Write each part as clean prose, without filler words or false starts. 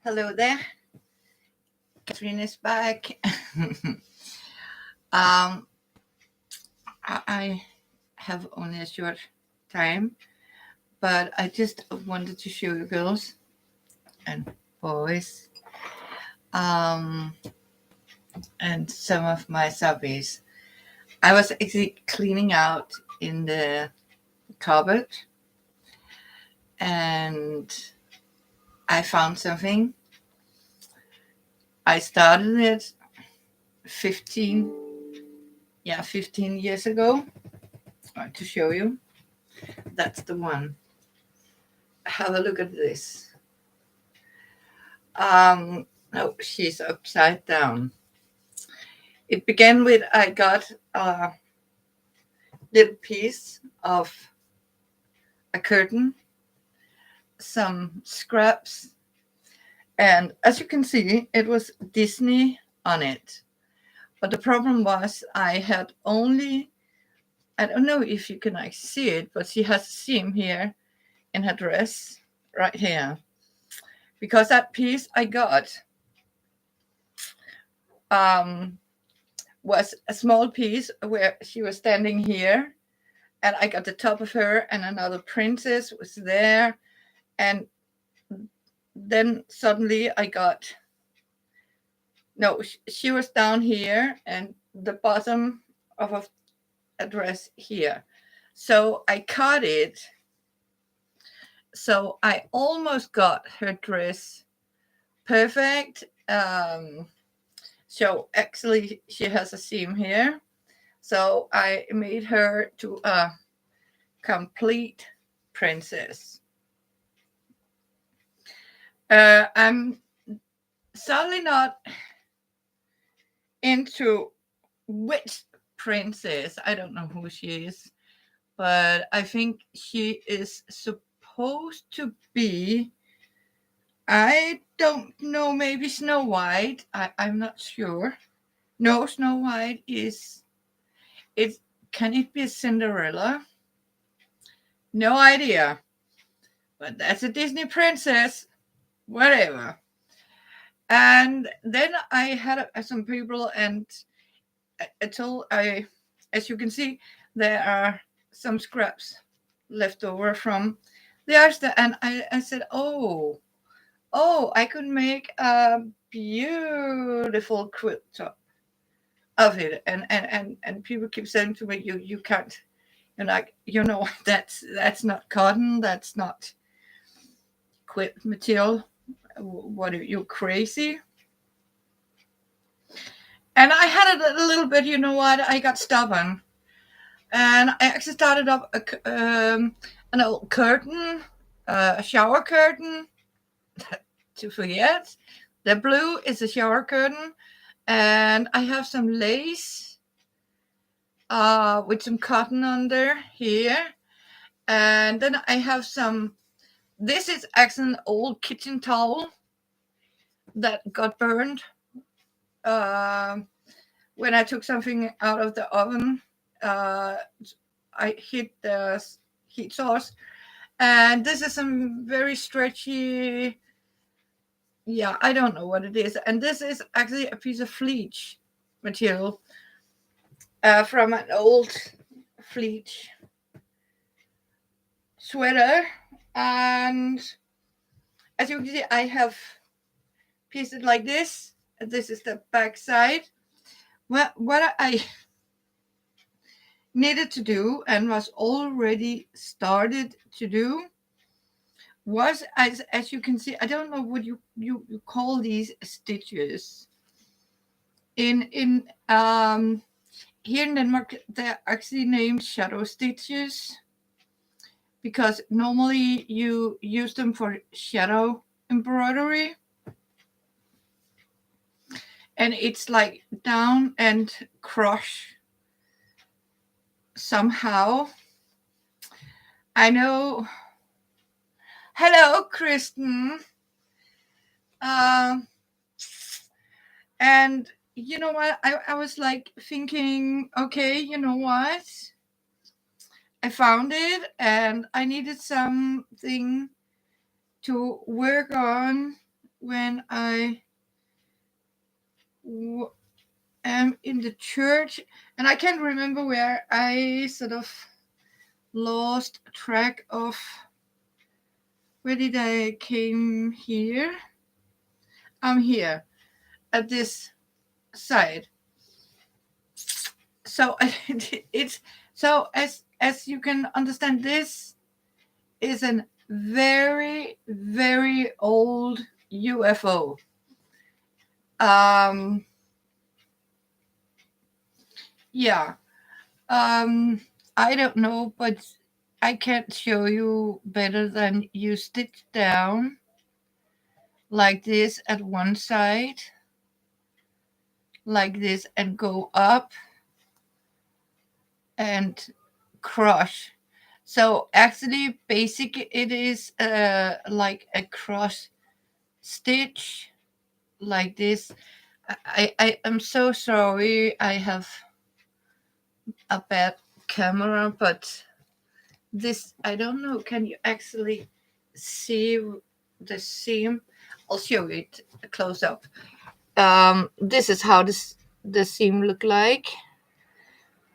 Hello there. Catherine is back. um, I have only a short time, but I just wanted to show you girls and boys um, and some of my subbies. I was actually cleaning out in the cupboard and I found something. I started it 15 years ago. To show you. That's the one. Have a look at this. Oh, she's upside down. It began with I got a little piece of a curtain, some scraps, and as you can see, it was Disney on it. But the problem was I had only, I don't know if you can see it, but she has a seam here in her dress, right here. Because that piece I got was a small piece where she was standing here, and I got the top of her, and another princess was there, and then suddenly I got she was down here, and the bottom of a dress here. So I cut it. So I almost got her dress perfect. So actually, she has a seam here. So I made her to a complete princess. I'm sadly not into which princess. I don't know who she is, but I think she is supposed to be. I don't know, maybe Snow White. I'm not sure. No, Snow White is. It can it be Cinderella? No idea. But that's a Disney princess. Whatever. And then I had some people, and as you can see, there are some scraps left over from the oyster, and I said, oh, I could make a beautiful quilt top of it, and people keep saying to me, you can't, and like, that's not cotton, that's not quilt material. What are you, crazy? And I had it a little bit, you know what? I got stubborn. And I actually started up an old curtain, a shower curtain, to forget. The blue is a shower curtain. And I have some lace with some cotton under here. And then I have this is actually an old kitchen towel that got burned when I took something out of the oven. I hit the heat source, and this is some very stretchy. Yeah, I don't know what it is, and this is actually a piece of fleece material from an old fleece sweater, and as you can see, I have pieces like this. This is the back side. What I needed to do and was already started to do was, as you can see, I don't know what you call these stitches. In here in Denmark, they're actually named shadow stitches because normally you use them for shadow embroidery. And it's like down and cross somehow. I know. Hello, Kristen. And you know what? I was like thinking, okay, you know what? I found it and I needed something to work on when I am in the church, and I can't remember where I sort of lost track of where did I came here. I'm here at this side. So it's so as you can understand, this is a very very old UFO. Um, yeah. I don't know, but I can't show you better than you stitch down like this at one side, like this, and go up and cross. So actually, basic it is like a cross stitch like this. I am so sorry. I have a bad camera, but this I don't know. Can you actually see the seam? I'll show it close up. This is how the seam look like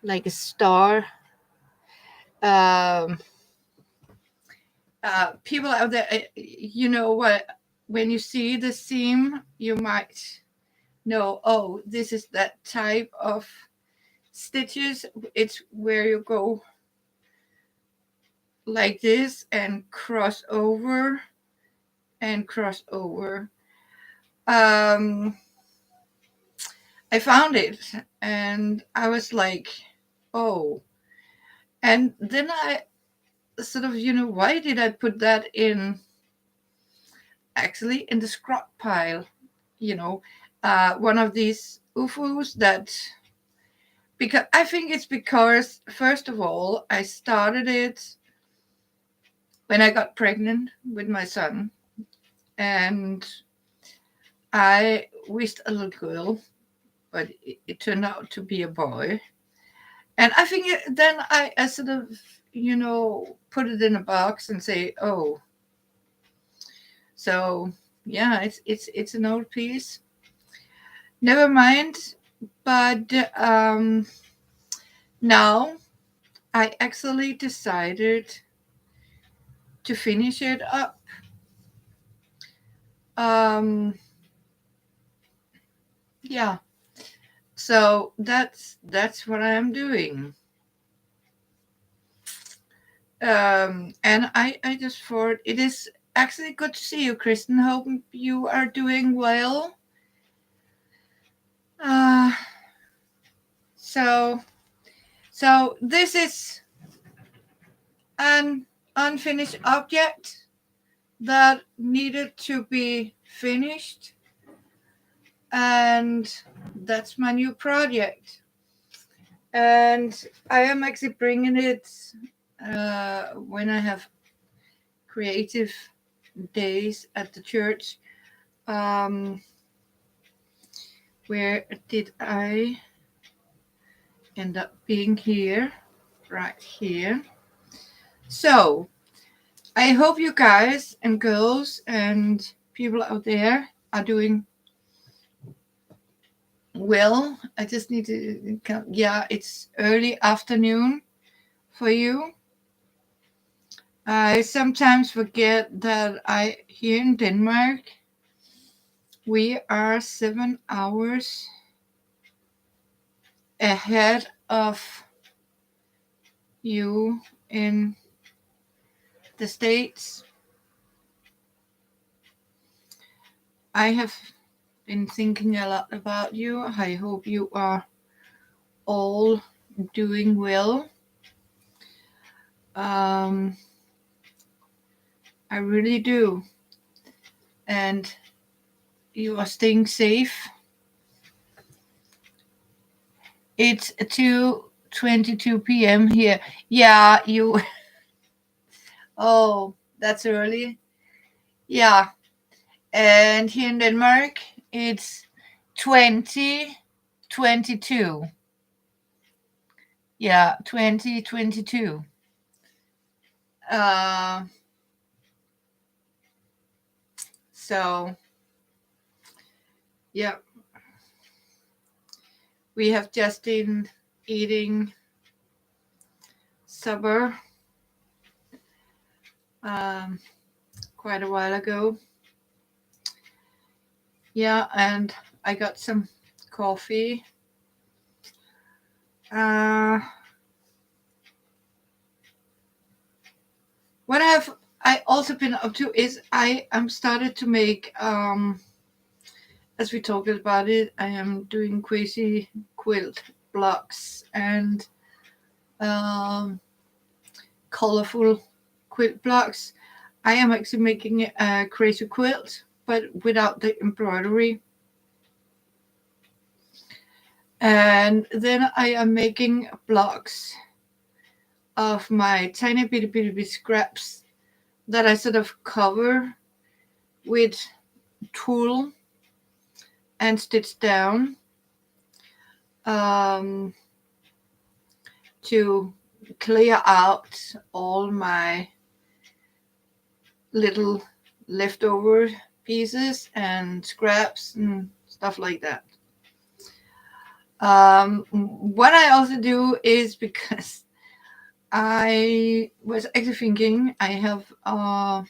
a star. Um, People out there, you know what? When you see the seam, you might know. Oh, this is that type of stitches. It's where you go like this and cross over and cross over. Um, I found it and I was like, oh. And then I sort of, why did I put that in actually in the scrap pile? One of these UFOs that, because I think it's because, first of all, I started it when I got pregnant with my son and I wished a little girl, but it turned out to be a boy. And I think then I sort of, put it in a box and say, oh, so yeah, it's an old piece. Never mind. But now I actually decided to finish it up. Yeah. So that's what I am doing. And I just thought it is actually good to see you, Kristen. Hope you are doing well. Uh, so this is an unfinished object that needed to be finished, and that's my new project. And I am actually bringing it when I have creative days at the church. Where did I end up being? Here, right here. So I hope you guys and girls and people out there are doing well. I just need to, yeah, it's early afternoon for you. I sometimes forget that here in Denmark, we are 7 hours ahead of you in the States. I have been thinking a lot about you. I hope you are all doing well. I really do. And you are staying safe. It's 2:22 p.m. here. Yeah, you. Oh, that's early. Yeah. And here in Denmark, it's 2022. Yeah, 2022. Uh, so Yeah, we have just been eating supper um, quite a while ago. Yeah, and I got some coffee. Uh, what have I also been up to is I am started to make, as we talked about it, I am doing crazy quilt blocks and um, colorful quilt blocks. I am actually making a crazy quilt, but without the embroidery. And then I am making blocks of my tiny bitty scraps that I sort of cover with tulle and stitch down um, to clear out all my little leftover pieces and scraps and stuff like that. What I also do is because I was actually thinking I have a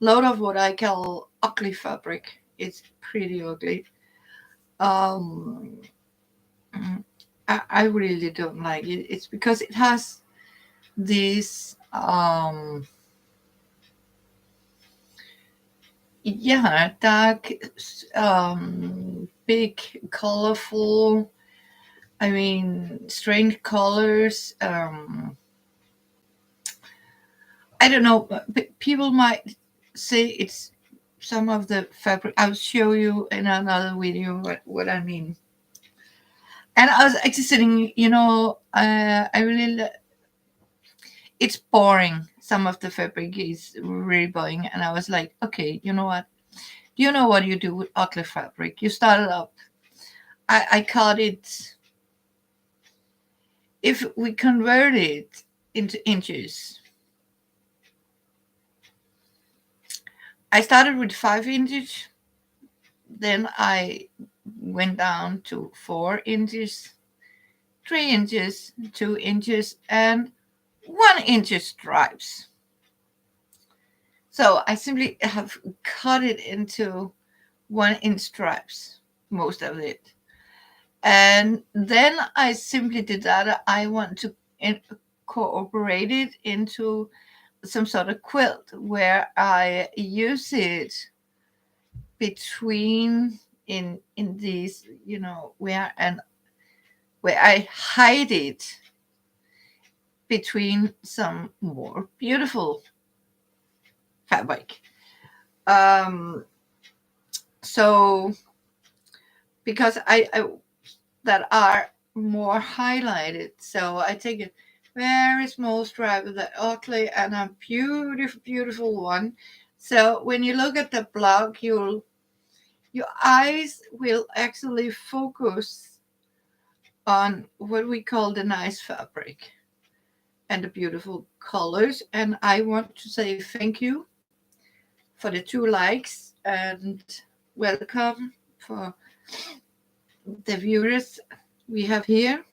load of what I call ugly fabric. It's pretty ugly. Um, I really don't like it. It's because it has these yeah, dark, big, colorful, I mean, strange colors. I don't know. People might say it's some of the fabric. I'll show you in another video what I mean. And I was actually sitting, I really, it's boring. Some of the fabric is really boring. And I was like, okay, you know what? Do you know what you do with ugly fabric? You start it up. I called it, if we convert it into inches, I started with 5 inches, then I went down to 4 inches, 3 inches, 2 inches, and 1 inch stripes. So I simply have cut it into 1 inch stripes, most of it. And then I simply did that. I want to incorporate it into some sort of quilt where I use it between in these, where I hide it between some more beautiful fabric. Um, so because I that are more highlighted, so I take a very small stripe of the ugly and a beautiful one. So when you look at the block, your eyes will actually focus on what we call the nice fabric and the beautiful colors. And I want to say thank you for the 2 likes and welcome for the viewers we have here.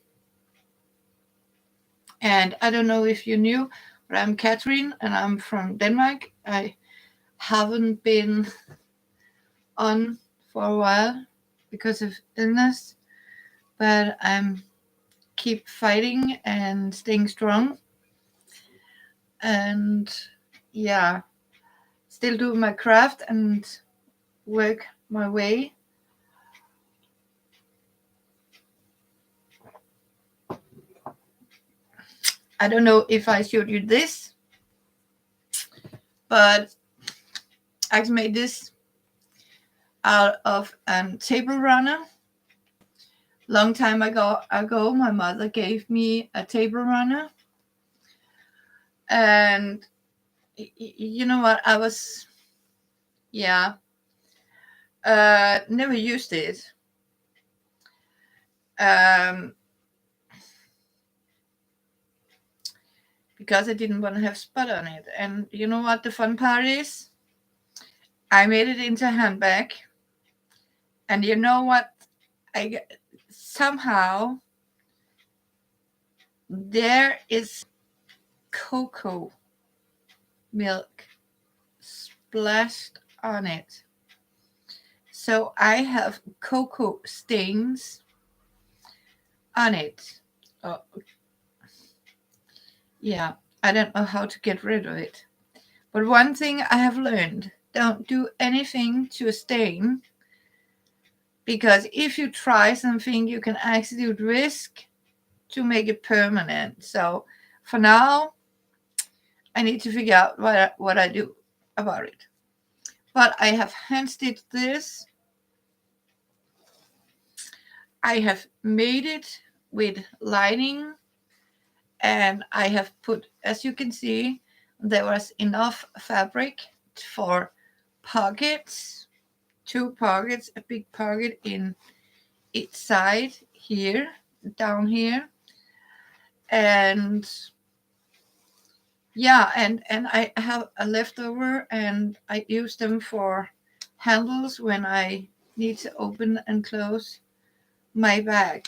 And I don't know if you knew, but I'm Catherine and I'm from Denmark. I haven't been on for a while because of illness, but I'm keep fighting and staying strong. And yeah, still do my craft and work my way. I don't know if I showed you this, but I made this out of a table runner. Long time ago, my mother gave me a table runner, and you know what? I was, yeah, never used it. Um, because I didn't want to have spot on it. And you know what the fun part is? I made it into a handbag, And you know what? Somehow there is cocoa milk splashed on it. So I have cocoa stains on it. Oh, yeah, I don't know how to get rid of it. But one thing I have learned, don't do anything to a stain, because if you try something, you can actually risk to make it permanent. So for now, I need to figure out what I do about it. But I have hand stitched this. I have made it with lining, and I have put, as you can see, there was enough fabric for pockets, 2 pockets, a big pocket in each side here, down here, and yeah, and I have a leftover, and I use them for handles when I need to open and close my bag.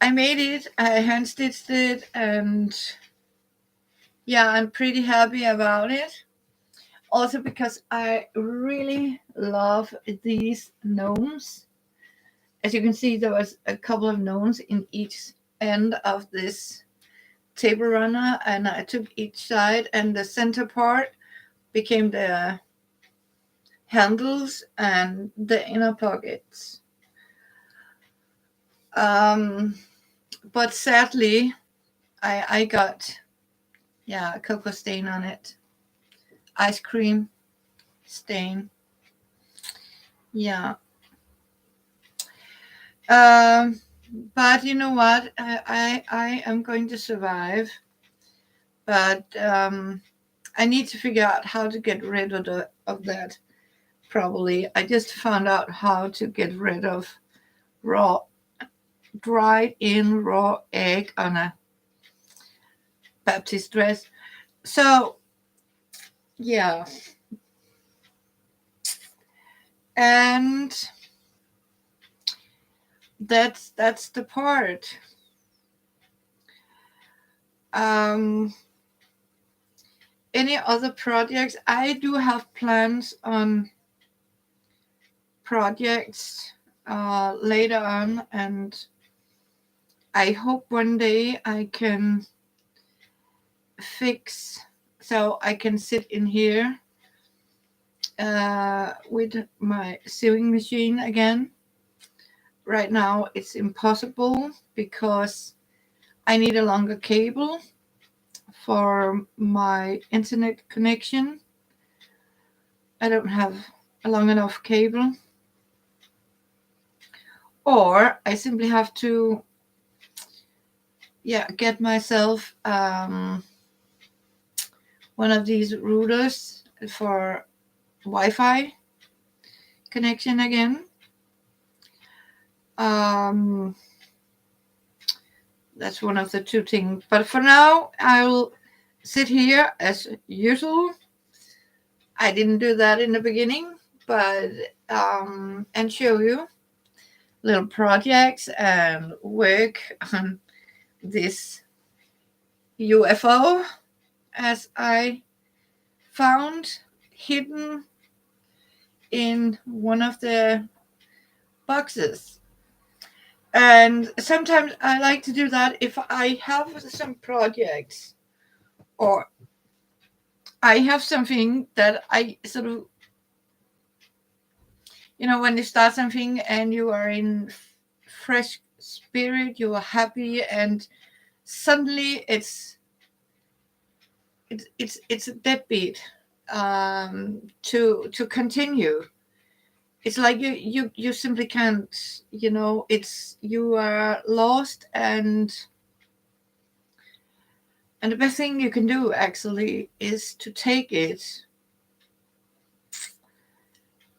I made it, I hand stitched it, and yeah, I'm pretty happy about it. Also because I really love these gnomes. As you can see, there was a couple of gnomes in each end of this table runner, and I took each side, and the center part became the handles and the inner pockets. But sadly, I got a cocoa stain on it, ice cream stain. Yeah. But you know what? I am going to survive. But I need to figure out how to get rid of that. Probably. I just found out how to get rid of dried in raw egg on a Baptist dress. So, yeah. And that's the part. Any other projects? I do have plans on projects later on, and I hope one day I can fix so I can sit in here with my sewing machine again. Right now it's impossible because I need a longer cable for my internet connection. I don't have a long enough cable, or I simply have to get myself one of these routers for Wi-Fi connection again. That's one of the 2 things. But for now, I'll sit here as usual. I didn't do that in the beginning, but and show you little projects and work on this UFO as I found hidden in one of the boxes. And sometimes I like to do that if I have some projects, or I have something that I sort of, when you start something and you are in fresh spirit, you are happy, and suddenly it's a deadbeat to continue. It's like you simply can't, you are lost, and the best thing you can do actually is to take it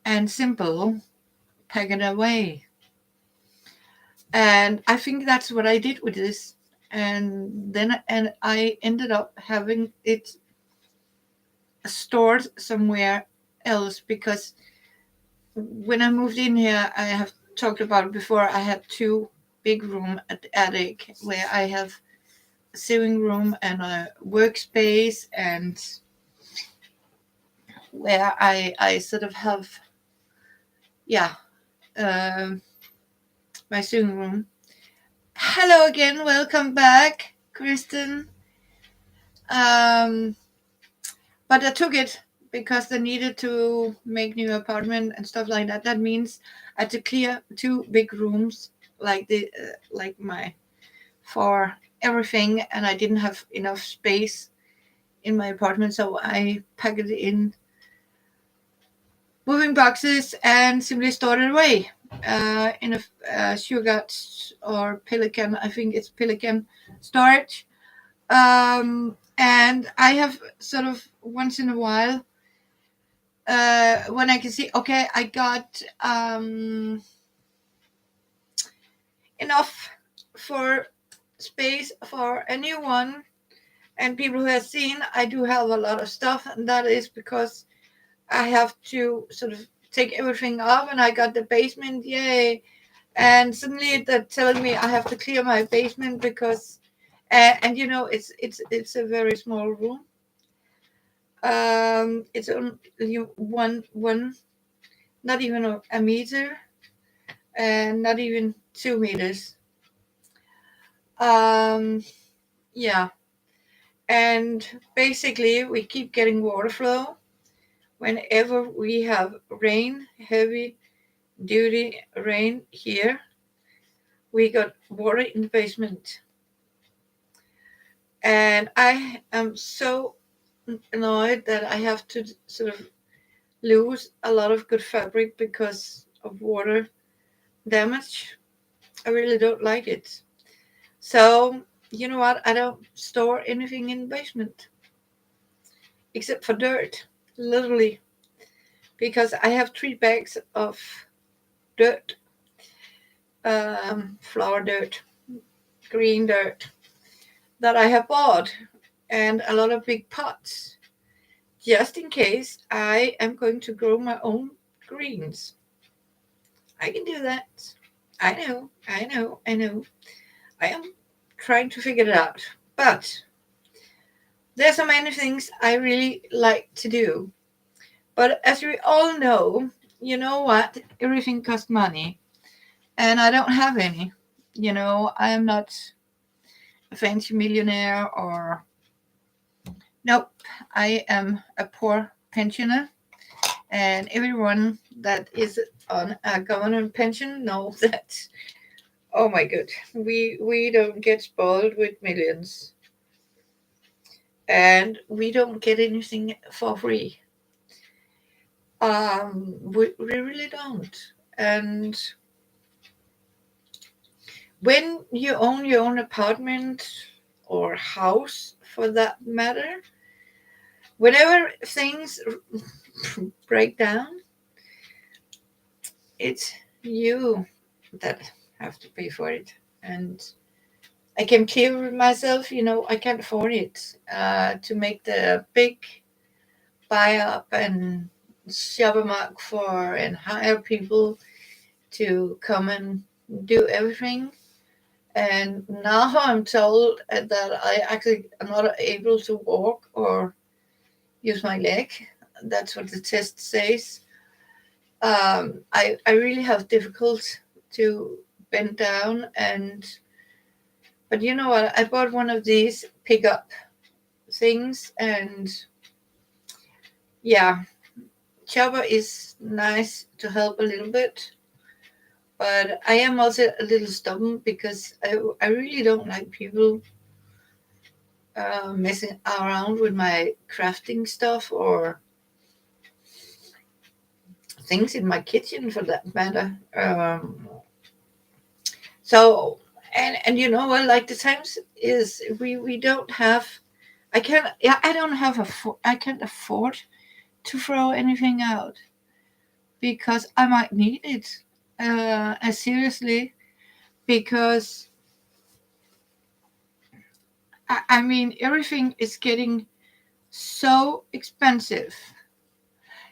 and simple pack it away. And I think that's what I did with this. And then I ended up having it stored somewhere else, because when I moved in here, I have talked about it before. I had two big room at the attic where I have a sewing room and a workspace, and where I sort of have, yeah, um my sewing room. Hello again, welcome back, Kristen. Um, but I took it because they needed to make new apartment and stuff like that. That means I had to clear two big rooms, like my for everything, and I didn't have enough space in my apartment, so I packed it in moving boxes and simply stored it away in a sugar or Pelican. I think it's Pelican storage. And I have sort of once in a while, when I can see, okay, I got enough for space for a new one. And people who have seen, I do have a lot of stuff, and that is because I have to sort of take everything off, and I got the basement, yay! And suddenly they're telling me I have to clear my basement because, and you know, it's a very small room. It's only one, not even a meter, and not even 2 meters. Um, yeah, and basically we keep getting water flow whenever we have rain, heavy duty rain here. We got water in the basement, and I am so annoyed that I have to sort of lose a lot of good fabric because of water damage. I really don't like it. So, you know what? I don't store anything in the basement except for dirt, literally, because I have 3 bags of dirt, flour dirt, green dirt that I have bought, and a lot of big pots, just in case I am going to grow my own greens. I can do that. I know, I know, I know. I am trying to figure it out. But there's so many things I really like to do. But as we all know, you know what? Everything costs money. And I don't have any. You know, I am not a fancy millionaire or. Nope. I am a poor pensioner. And everyone that is on a government pension knows that. Oh my god. We don't get spoiled with millions. And we don't get anything for free. We really don't. And when you own your own apartment or house for that matter, whenever things break down, it's you that have to pay for it. And I came clear with myself, you know, I can't afford it to make the big buy up and shop a mark for and hire people to come and do everything. And now I'm told that I actually am not able to walk or use my leg. That's what the test says. I really have difficult to bend down, and but you know what? I bought one of these pickup things, and yeah, chopper is nice to help a little bit. But I am also a little stubborn because I really don't like people messing around with my crafting stuff or things in my kitchen for that matter. So and you know what? Like the times is we don't have. I can't. Yeah, I don't have I can't afford to throw anything out because I might need it. Seriously, because I mean everything is getting so expensive.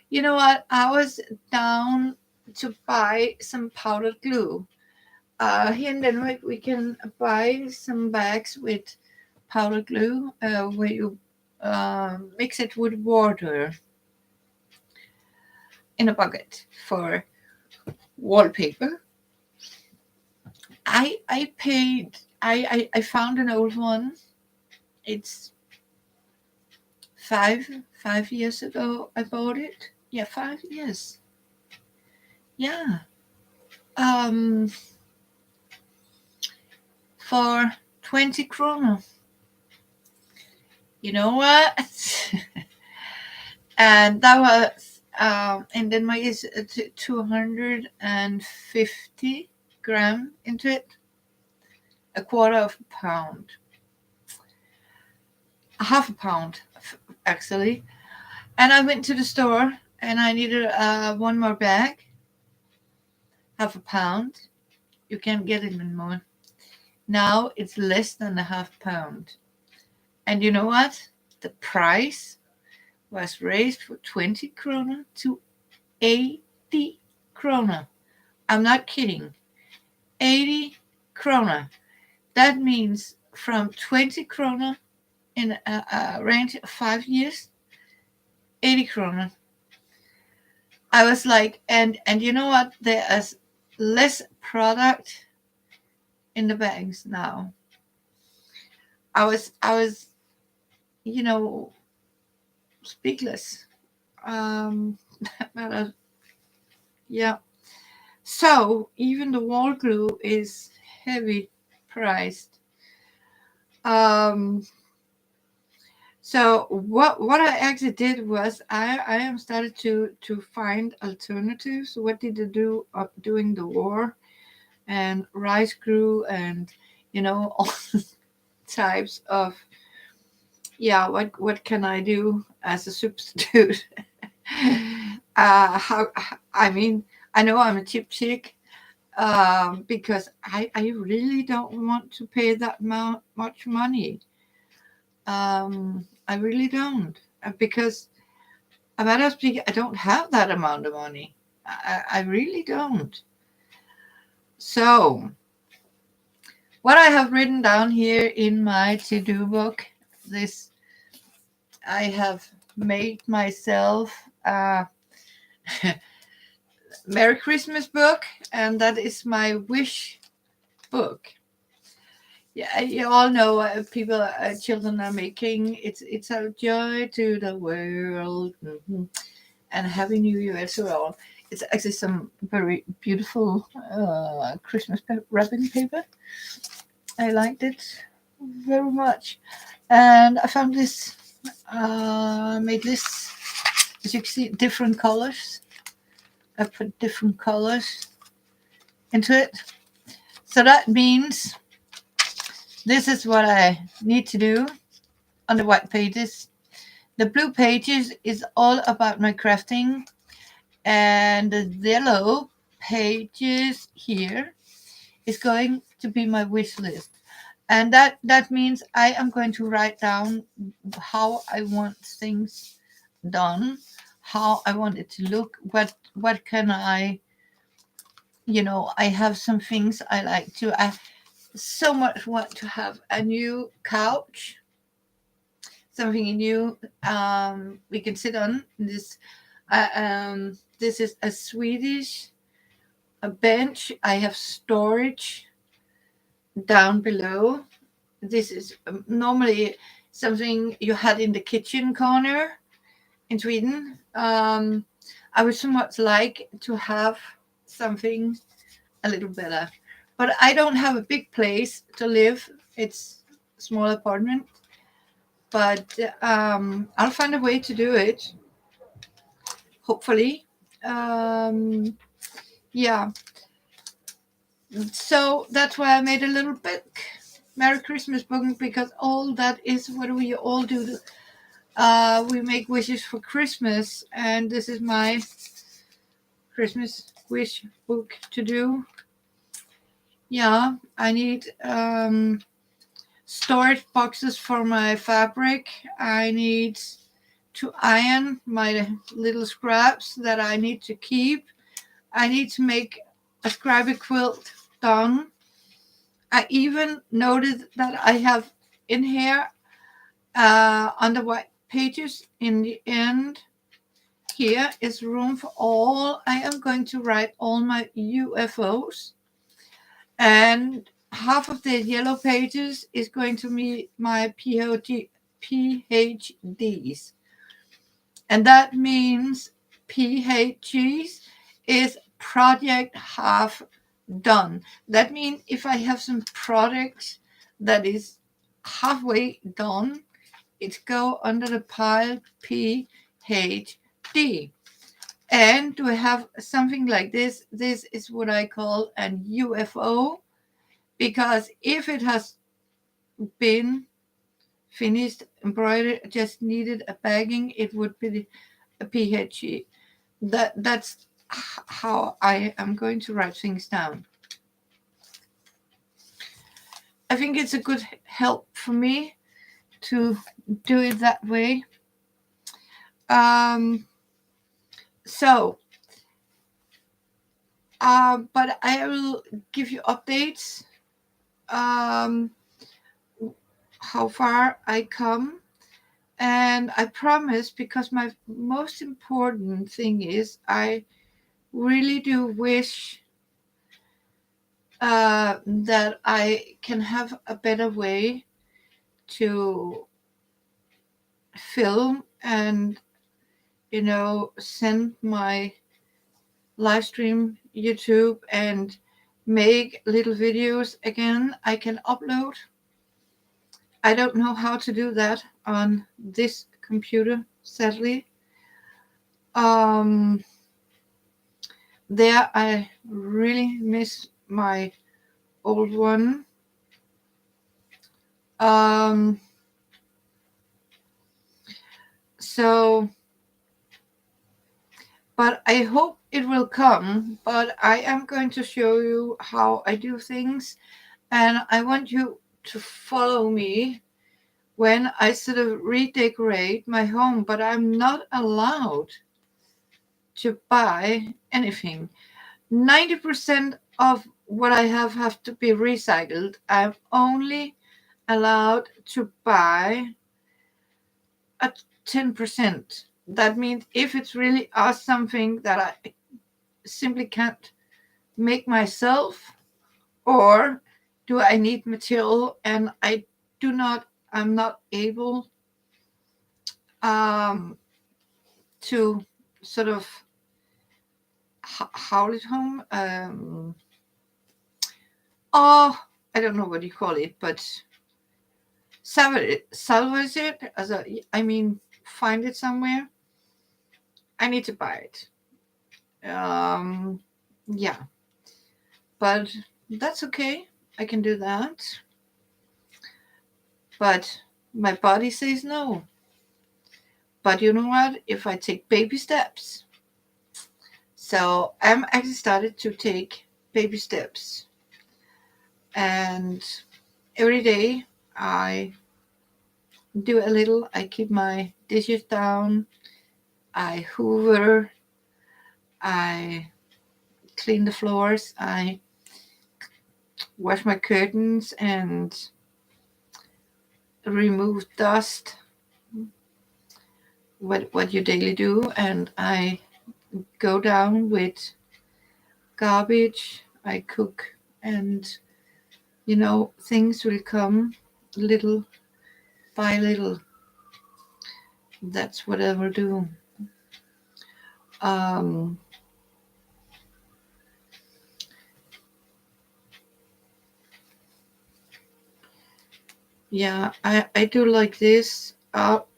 You know what? I was down. to buy some powdered glue. Here in Denmark, we can buy some bags with powdered glue where you mix it with water in a bucket for wallpaper. I paid. I found an old one. It's five years ago. I bought it. Yeah, 5 years. Yeah. Um, for 20 kroner. You know what? And that was in Denmark is 250 gram into it, a quarter of a pound, half a pound actually. And I went to the store and I needed one more bag, half a pound. You can't get it anymore. Now it's less than a half pound. And you know what? The price was raised from 20 krona to 80 krona. I'm not kidding. 80 krona. That means from 20 krona in a range of 5 years, 80 krona. I was like, and you know what? There is less product in the bags now. I was, speechless. Um, yeah. So even the wall glue is heavy priced. Um, so what I actually did was I am started to find alternatives. What did they do during the war? And rice glue and all types of what can I do as a substitute? How I mean I know I'm a cheap chick because I really don't want to pay that much money. I really don't because a matter of speaking, I don't have that amount of money. I really don't. So what I have written down here in my to-do book, this I have made myself a Merry Christmas book, and that is my wish book. Yeah, you all know people, children are making it's a joy to the world, and Happy New Year as well. It's actually some very beautiful Christmas wrapping paper. I liked it very much, and I found this. Made this, as you can see, different colors. I put different colors into it, so that means this is what I need to do on the white pages. The blue pages is all about my crafting, and the yellow pages here is going to be my wish list. And that means I am going to write down how I want things done, how I want it to look, what can I, I have some things I like to. I so much want to have a new couch, something new we can sit on. This is a Swedish a bench. I have storage down below. This is normally something you had in the kitchen corner in Sweden. I would somewhat like to have something a little better, but I don't have a big place to live. It's a small apartment, but I'll find a way to do it. Hopefully, yeah. So that's why I made a little book, Merry Christmas book, because all that is what we all do. We make wishes for Christmas, and this is my Christmas wish book to do. Yeah, I need storage boxes for my fabric. I need to iron my little scraps that I need to keep. I need to make a scribey quilt done. I even noted that I have in here on the white pages in the end. Here is room for all. I am going to write all my UFOs, and half of the yellow pages is going to be my PhDs. And that means PhDs is project half done. That means if I have some product that is halfway done, it go under the pile PhD. And to have something like this, this is what I call an UFO, because if it has been finished embroidered, just needed a bagging, it would be a PhD. That's how I am going to write things down. I think it's a good help for me to do it that way. But I will give you updates how far I come. And I promise, because my most important thing is I really do wish that I can have a better way to film and, send my live stream YouTube and make little videos again I can upload. I don't know how to do that on this computer, sadly. There I really miss my old one. But I hope it will come. But I am going to show you how I do things, and I want you to follow me when I sort of redecorate my home. But I'm not allowed to buy anything. 90% of what I have to be recycled. I'm only allowed to buy at 10%. That means if it's really something that I simply can't make myself, or do I need material and I'm not able to sort of haul it home. I don't know what you call it, but salvage it, find it somewhere. I need to buy it. Yeah, but that's okay. I can do that. But my body says no. But you know what? If I take baby steps, so I'm actually started to take baby steps, and every day I do a little. I keep my dishes down. I hoover. I clean the floors. I wash my curtains and remove dust. What you daily do, and I go down with garbage. I cook, and things will come little by little. That's what I will do. Yeah, I do like this up.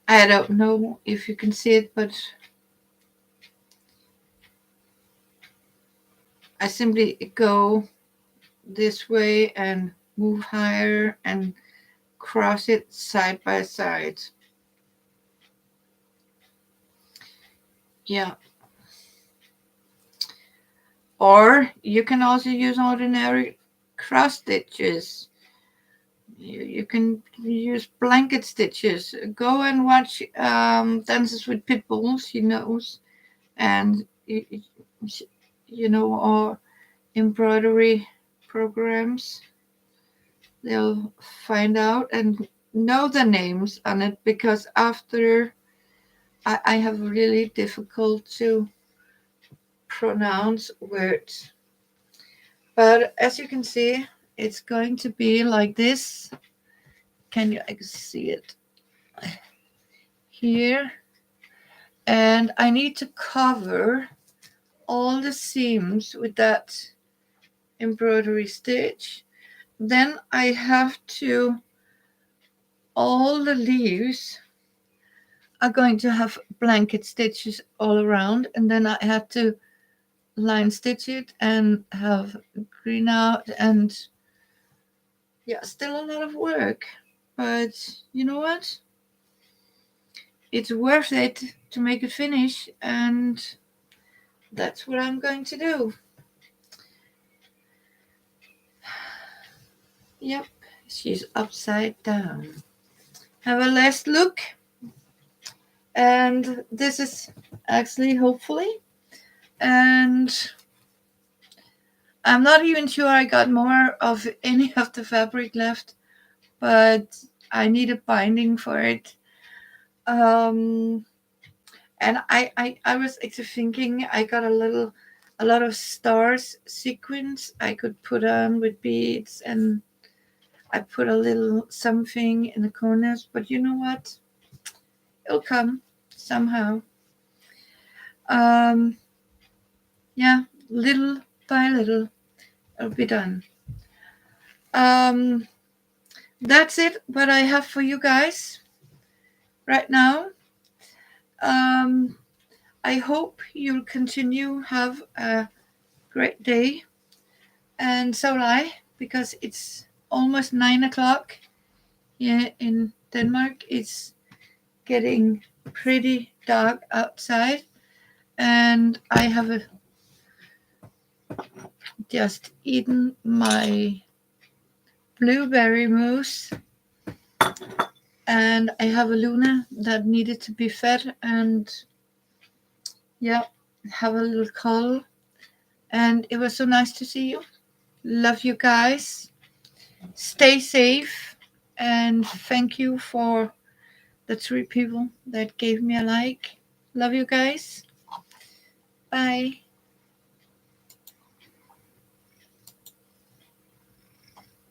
I don't know if you can see it, but I simply go this way and move higher and cross it side by side. Yeah. Or you can also use ordinary cross stitches. You can use blanket stitches. Go and watch Dances with Pit Bulls. He knows and or embroidery programs, they'll find out and know the names on it, because after I have really difficult to pronounce words. But as you can see, it's going to be like this. Can you see it here? And I need to cover all the seams with that embroidery stitch. Then I have to, all the leaves are going to have blanket stitches all around, and then I have to line stitch it and have green out, and yeah, still a lot of work, but you know what, it's worth it to make it finish, and that's what I'm going to do. Yep, she's upside down. Have a last look, and this is actually, hopefully, and I'm not even sure I got more of any of the fabric left, but I need a binding for it. And I was actually thinking I got a lot of stars sequins I could put on with beads, and I put a little something in the corners, but you know what? It'll come somehow. Um, yeah, little by little, it'll be done. Um, that's it. What I have for you guys right now. Um, I hope you'll continue have a great day, and so will I, because it's almost 9 o'clock here in Denmark. It's getting pretty dark outside, and I have just eaten my blueberry mousse, and I have a Luna that needed to be fed, and yeah, have a little call. And it was so nice to see you. Love you guys. Stay safe, and thank you for the 3 people that gave me a like. Love you guys. Bye.